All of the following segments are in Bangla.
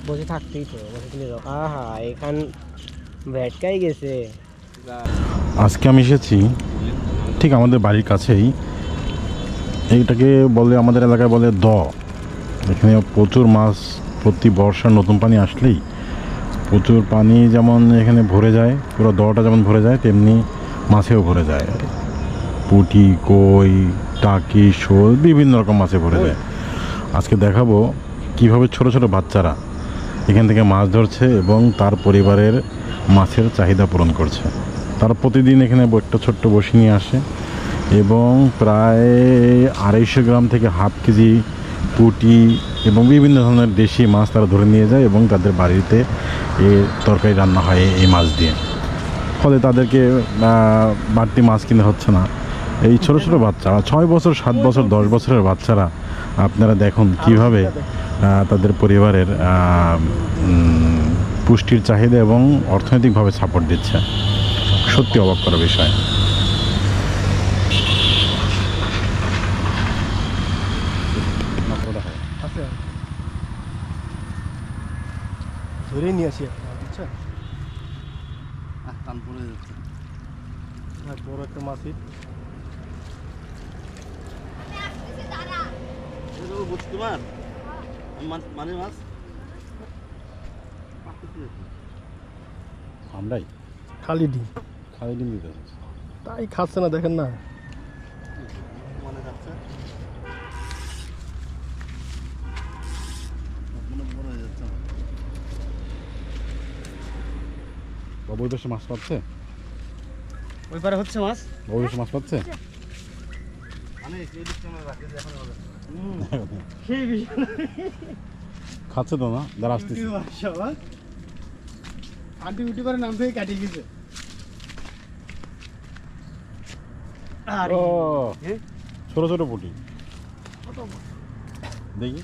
বসে থাকতেই তো আহা এখান ভেটকাই গেছে। আজকে আমি এসেছি ঠিক আমাদের বাড়ির কাছেই, এইটাকে বলে আমাদের এলাকায় বলে দ। এখানে প্রচুর মাছ, প্রতি বর্ষার নতুন পানি আসলেই প্রচুর পানি যেমন এখানে ভরে যায়, পুরো দটা যেমন ভরে যায় তেমনি মাছেও ভরে যায়। পুঁটি, কই, টাকি, শোল বিভিন্ন রকম মাছে ভরে যায়। আজকে দেখাবো কিভাবে ছোট ছোট বাচ্চারা এখান থেকে মাছ ধরছে এবং তার পরিবারের মাছের চাহিদা পূরণ করছে। তারা প্রতিদিন এখানে একটা ছোট্ট বড়শি নিয়ে আসে এবং প্রায় 250 গ্রাম থেকে হাফ কেজি পুঁটি এবং বিভিন্ন ধরনের দেশি মাছ তারা ধরে নিয়ে যায় এবং তাদের বাড়িতে তরকারি রান্না হয় এই মাছ দিয়ে। ফলে তাদেরকে বাড়তি মাছ কিনে হচ্ছে না। এই ছোট ছোট বাচ্চারা 6 বছর, 7 বছর, 10 বছরের বাচ্চারা আপনারা দেখুন কিভাবে তাদের পরিবারের পুষ্টির চাহিদা এবং অর্থনৈতিকভাবে সাপোর্ট দিচ্ছে। সত্যি অবাক করা বিষয়। ধরে নিয়ে আসি বুঝছেন, বড় একটা মাছই আমরাই খালি ডিম খালি ডিম দিতে তাই খাচ্ছে না, দেখেন না। বাবু ওই পাশে মাছ পাচ্ছে, ওই পারে হচ্ছে মাছ, বাবু পাশে মাছ পাচ্ছে। খাচ্ছে তো না, দাঁড়া আসতেছি। আন্টি উঠি করে নাম থেকে কাটিয়ে গেছে। ও ছোট ছোট পুঁটি দেখি,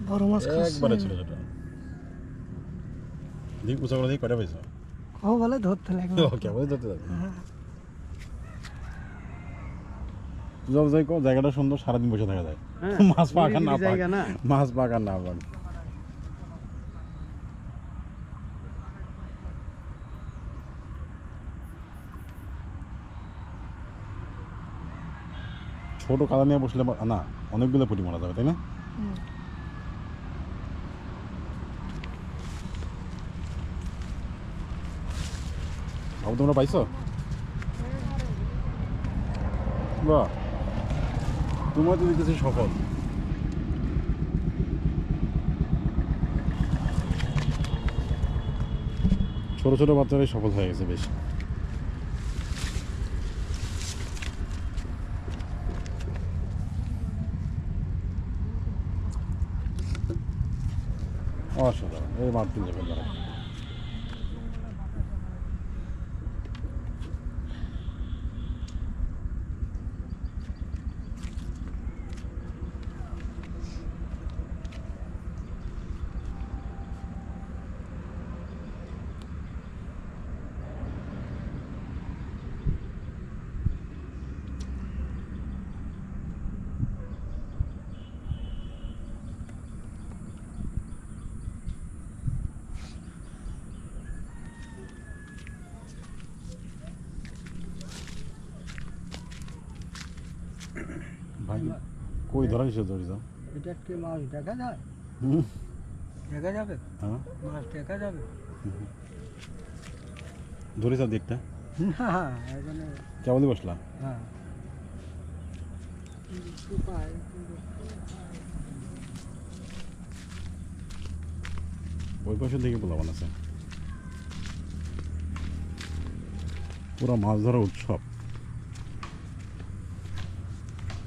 বড় মাছ একবারে ছোট ছোট। দেখি উঁচা করে দেখি কয়টা পেয়েছ। ও বলে ধরতে লাগবে, কেমন ধরতে যাবে। জায়গাটা সুন্দর, সারাদিন বসে থাকা যায়, মাছ পাক আর না পাক, মাছ পাক আর না পাক। ছোট কাদা নিয়ে বসলে না অনেকগুলো পুঁটি মারা যাবে, তাই না? বাবু তোমরা পাইছো? বাহ, তোমার তো দেখতেছি সফল। ছোট ছোট বাচ্চারাই সফল হয়ে গেছে বেশ। অসাধারণ, এই মাঠ তুলে যাবেন তারা। ভাই কই ধরা গেছে ধরে যাও। এটা কি মাছ দেখা যায়? দেখা যাবে? হ্যাঁ মাছ দেখা যাবে ধরে যাও দেখটা। না এখানে কেবলই বসলাম। হ্যাঁ ওই পাশে দেখে বললাম আছে পুরো মাছ ধরার উৎসব।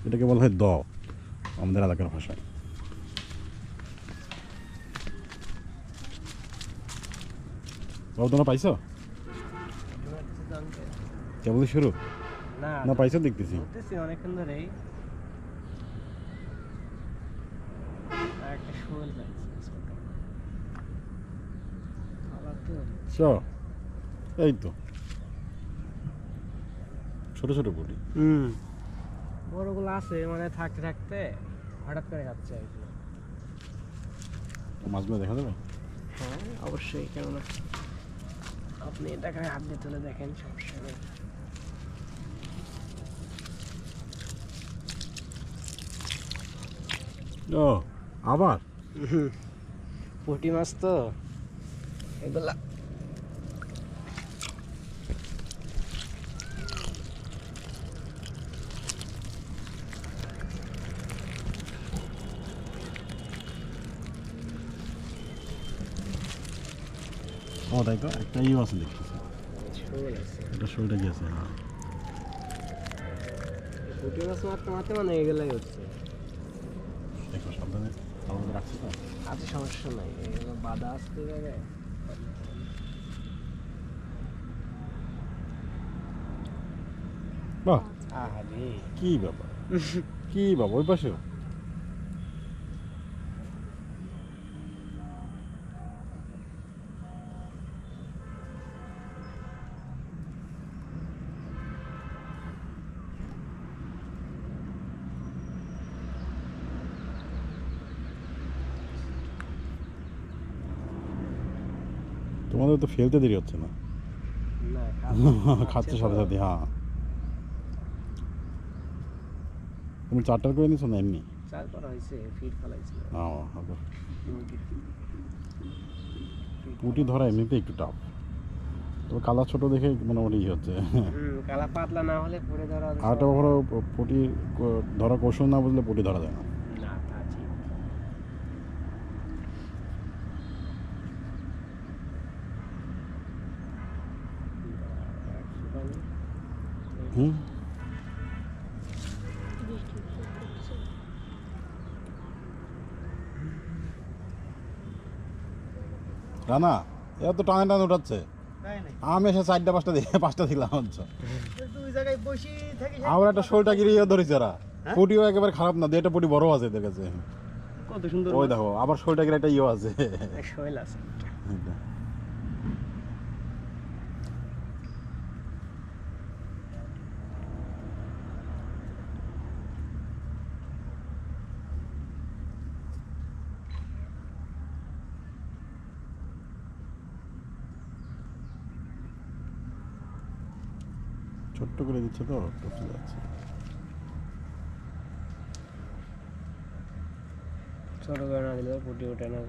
এটাকে বলা হয় দ আমাদের এলাকার ভাষায়। বাবু তোমরা পাইছো? কেবলই শুরু না পাইছো দেখতেছি অনেকক্ষণ ধরেই একটা শোল এই তো ছোট ছোট পুঁটি। বড়গুলো আছে মানে থাকতে থাকতে হঠাৎ করে খাচ্ছে মাছগুলো দেখা যাবে? হ্যাঁ অবশ্যই, কেননা আপনি এটাকে হাত দিয়ে তুলে দেখেন, সমস্যা নেই। ও আবার পুঁটি মাছ তো এগুলা। ও তাই তো, একটা ইউ আছে দেখতেছি, শোল আছে, একটা শোলটা কি আছে? হ্যাঁ পুঁটি মাছ মারতে মারতে মানে এগুলাই হচ্ছে। দেখো সাবধানে, তার মধ্যে রাখছি তো। আচ্ছা সমস্যা নাই, এগুলো বাধা আসতে যাবে। বাহ, আরে কি ব্যাপার, কি বাবা ওই পাশেও? তোমাদের তো ফেলতে দেরি হচ্ছে না? না খাচ্ছে সাথে সাথে। হ্যাঁ, তুমি চারটার করে নিছো না এমনি? চার করা হয়েছে, ফিট ফেলাইছিল। পুঁটি ধরা এমনিতে একটু টাফ, তবে কালা ছোট দেখে মোটামুটি ই হচ্ছে। কালা পাতলা না হলে পরে ধরা আর একটা কখনো পুঁটি ধরা কৌশল না বুঝলে পুঁটি ধরা যায় না। না, তা ঠিক। হুম, রানা এরা তো টানে টানে উঠাচ্ছে, আমি এসে 4টা 5টা দিয়ে 5টা দিলাম হচ্ছে। আমার একটা শোলটা গিয়ে ধরেছে ওরা, পুঁটিও একেবারে খারাপ না, দুইটা পুঁটি বড় আছে এদের কাছে। কত সুন্দর ওই দেখো আবার শোলটা গিয়ে একটা ইয়ে আছে। শৈল আছে। ছোট্ট করে দিচ্ছে তো, টপসে যাচ্ছে। ছোট করে না দিলে পুঁটি ওঠে না।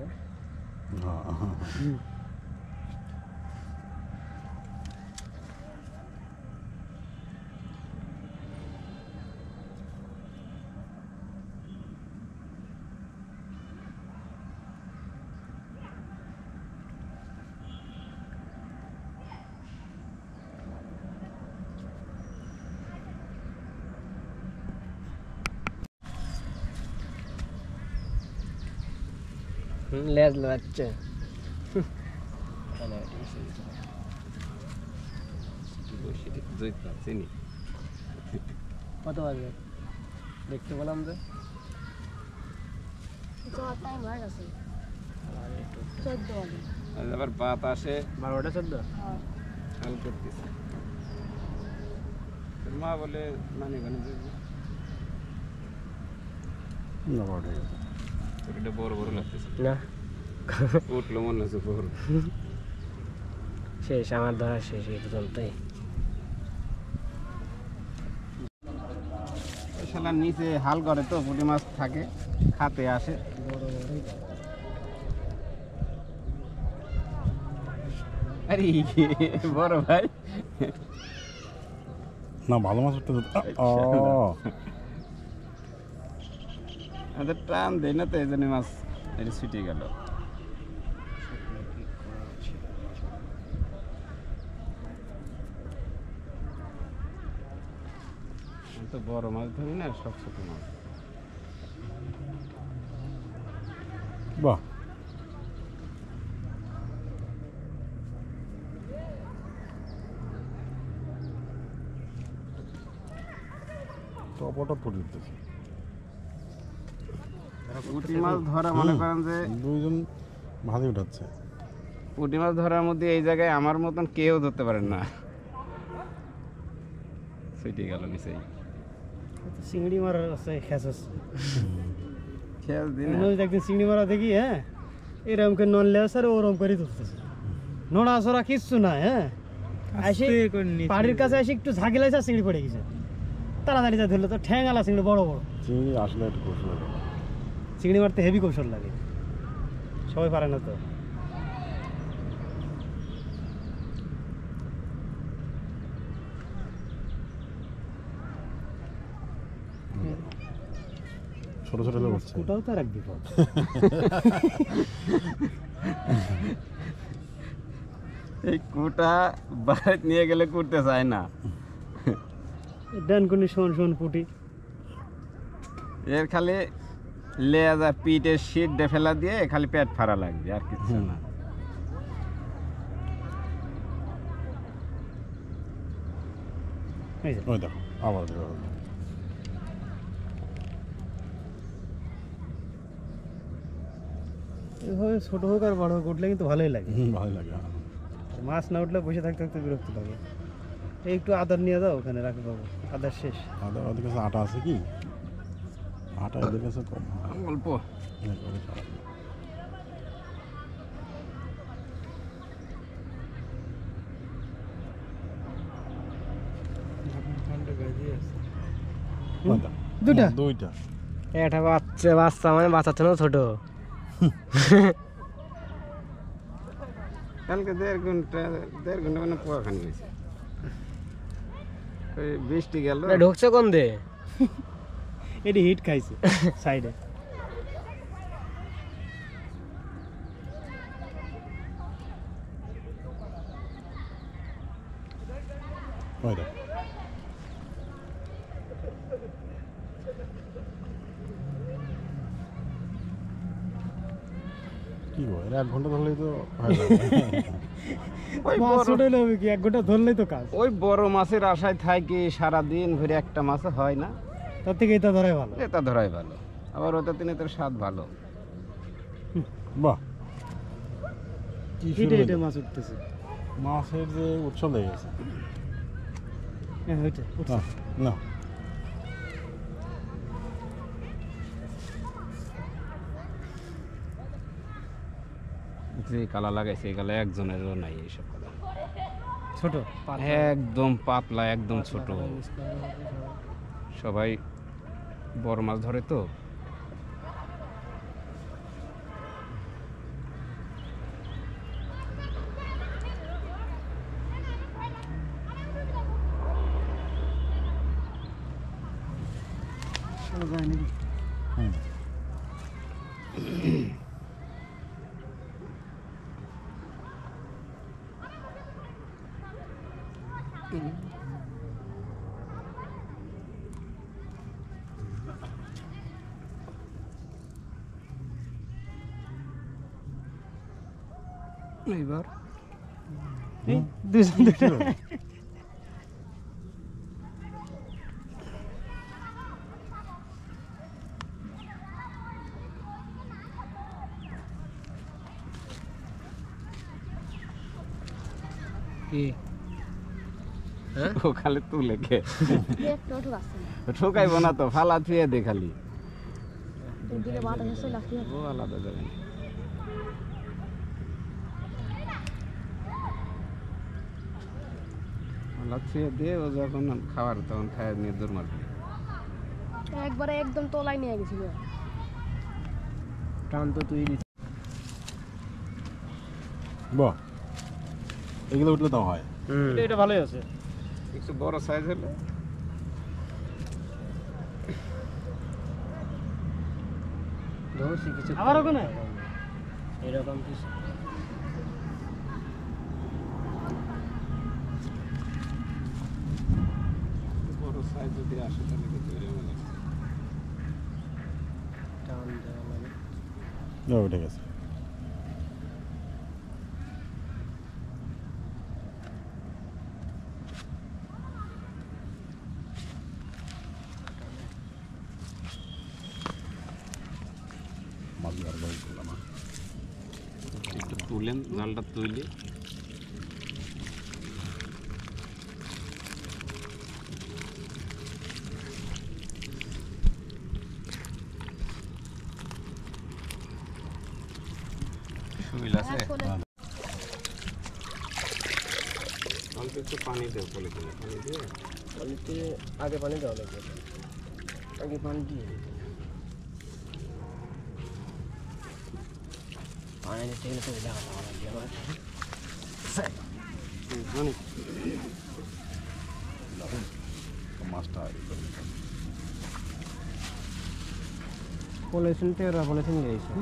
হ্যাঁ, লেজ লাচ্ছে। কত বাজে দেখতে পেলাম যে আবার বাতাসে 12টা 14। হাল করতেছে। তোর মা বলে মানে এটা বড় বড় লাগতেছে না উঠলো মনে হচ্ছে বড়। শেষ, আমার ধরা শেষ এই পর্যন্তই। শালার নিচে হাল করে তো পুঁটি মাছ থাকে, খাতে আসে। আরে বড় ভাই না ভালো মাছ উঠতে আমাদের টান দেয় না তো, এই জন্য মাছ এটা ছুটে গেল। তো বড় মাছ ধরি না, সব ছোট মাছ। বাহ, টপটা পড়ে দিতেছে। পুঁটি মাছ ধরা মনে করেন যে দুইজন ভালোই উঠাচ্ছে। পুঁটি মাছ ধরার মধ্যে এই জায়গায় আমার মতন কেউ ধরতে পারেন না। ছুটে গেল নিচেই। চিংড়ি মারার আছে খেস আছে। খেয়াল দিন একদিন চিংড়ি মারা দেখি, হ্যাঁ এরকম করে নন লেসার ওরকম করে তুলতেছে, নড়াচড়া কিচ্ছু নাই। হ্যাঁ আসে পাড়ির কাছে এসে একটু ঝাঁকি লাগছে, চিংড়ি পড়ে গেছে, তাড়াতাড়ি যা ধরলে তো ঠ্যাংআলা চিংড়ি বড় বড়। চিংড়ি আসলে একটু কৌশল লাগে। চিংড়ি মারতে হেভি কৌশল লাগে, সবাই পারে না তো। ছোট ছোট লোক হচ্ছে। ওটাও তো আর এক বিপদ। এই কুটা বাইরে নিয়ে গেলে কুটতে চায় না। ডানকুনি শোন শোন পুটি, এর খালি লেজা পিঠের শীত ফেলা দিয়ে খালি পেট ফাড়া লাগবে, আর কিছু না। এই যে ওই দেখো আবার দেখো। এভাবে ছোট হোক আর বড় হোক উঠলে কিন্তু ভালোই লাগে। ভালো লাগে। মাছ না উঠলে বসে থাকতে থাকতে বিরক্ত লাগে। এই একটু আদার নিয়ে যাও, ওখানে রাখি পাবো, আদার শেষ। আদা ওদের কাছে আটা আছে কি? আটা এদের কাছে কম। অল্প দুটা দুইটা। এটা বাচ্চা বাচ্চা মানে বাচ্চার জন্য ছোট। কালকে দেড় ঘন্টা মানে পোয়াখানি গেছে। ওই বৃষ্টি গেল, ঢুকছে কোন দে? এটি হিট খাইছে সাইডে। ওই দেখো কি গো, এরা 1 ঘন্টা ধরলেই তো হয়ে যাবে। ওই মাছ বড়- উঠে নেবে কি, 1 ঘন্টা ধরলেই তো কাজ। ওই বড় মাছের আশায় থাকি সারাদিন ভরে, একটা মাছ হয় না। তার থেকে এটা ধরাই ভালো। এটা ধরাই ভালো, আবার ওটা তিনি তোর স্বাদ ভালো। বাহ, কি হিটে সুন্দর। হিটে মাছ উঠতেছে। মাছের যে উৎসব লেগে গেছে। হ্যাঁ ওইটা উঠছে। না যে কালা লাগাইছে এই কালা একজনেরও নাই, এইসব কালা ছোট একদম পাতলা, একদম ছোট। সবাই বড় মাছ ধরে তো। হুম। এইবার এই দুজন দুটো। কি ও খালি তুলে কে একটু ঢুকাচ্ছে না, ঠোকাইব না তো, ফালা থুয়ে দে খালি। দিলে বাতাস এসে লাগতে ও আলাদা যাবে না। ফালা থুয়ে দে, ও যখন খাওয়ার তখন খায় নিয়ে দৌড় মারবে। একবারে একদম তলায় নিয়ে গেছিল। টান তো তুই দিস। বাহ, এগুলো উঠলে তো হয়। এটা ভালোই আছে। একটু বড় সাইজ হলে ধরছি কিছু আবার ওখানে এরকম কিছু। বড় সাইজ যদি আসে তাহলে তো ধরে মনে হয়। টান দেওয়া লাগে। উঠে গেছে। একটু তুলেন, জালটা তুলে শুইল আছে আসলে অল্প একটু পানি দেও পলিথিনে পানি দিয়ে পানিতে আগে পানি দেওয়া লাগবে, আগে পানি দিয়ে দিতে পানি দিতে গেলে তো দেখা পাওয়া লাগবে আবার। মাছটা পলিথিন টেরা পলিথিন দিয়েছে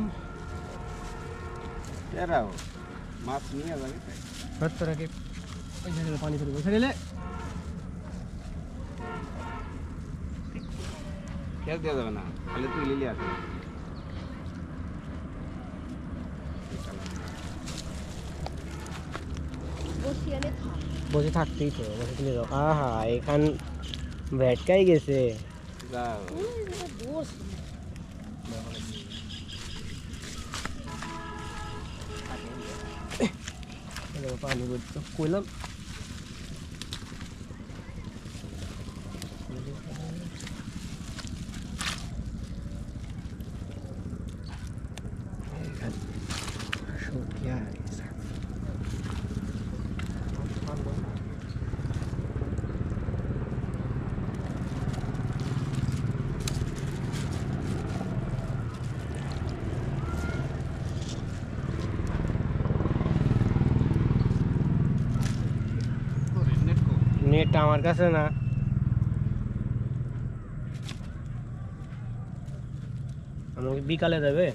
এরাও মাছ নিয়ে যাবে তাই ভেতরে কি ওই জায়গায় পানি ফেলে বসে গেলে খেয়ে দেওয়া যাবে না, খালি তুই লিলি আছে বসিয়ে নে থাক। বসে থাকতেই তো বসে তুলে দাও। আহা এখান ভেটকাই গেছে। যাও বস পানি করতো কইলাম নেটটা আমার কাছে না, আমাকে বিকালে দেবে।